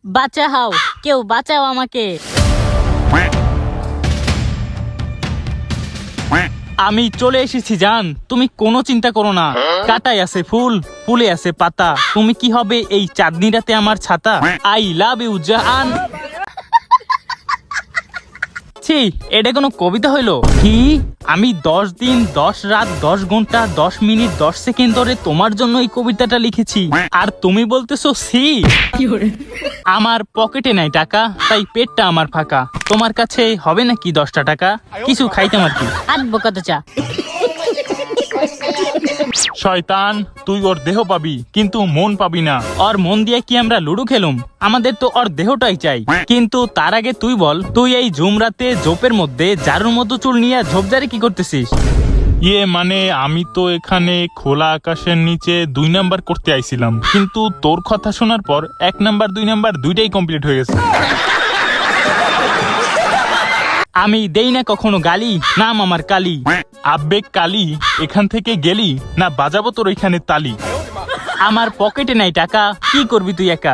বাঁচাও, কেউ বাঁচাও আমাকে। আমি চলে এসেছি জান, তুমি কোনো চিন্তা করো না। কাটায় আছে ফুল, ফুলে আছে পাতা, তুমি কি হবে এই চাঁদনি রাতে আমার ছাতা। আই লাভ ইউ জান। ছি, এটা কোনো কবিতা হইলো কি? আমি 10 দিন 10 রাত 10 ঘন্টা 10 মিনিট 10 সেকেন্ড ধরে তোমার জন্য এই কবিতাটা লিখেছি, আর তুমি বলতেছো সি। আমার পকেটে নাই টাকা, তাই পেটটা আমার ফাঁকা। তোমার কাছে হবে নাকি 10টা টাকা? কিছু খাইতাম আর কি। আনবো কত চা। শয়তান, তুই ওর দেহ পাবি কিন্তু মন পাবি না। ওর মন দিয়ে কি আমরা লুডো খেলুম? আমাদের তো ওর দেহটাই চাই। কিন্তু তার আগে তুই বল, তুই এই ঝুমরাতে ঝোপের মধ্যে জারুর মতো চুল নিয়ে ঝোপঝাড়ে কি করতেছিস? মানে আমি তো এখানে খোলা আকাশের নিচে 2 নাম্বার করতে আইছিলাম, কিন্তু তোর কথা শোনার পর 1 নাম্বার 2 নাম্বার দুইটাই কমপ্লিট হয়ে গেছে। আমি দেই না কখনো গালি, নাম আমার কালি। আবেগ কালি, এখান থেকে গেলি না বাজাবো তোর ওইখানে তালি। আমার পকেটে নাই টাকা, কি করবি তুই একা?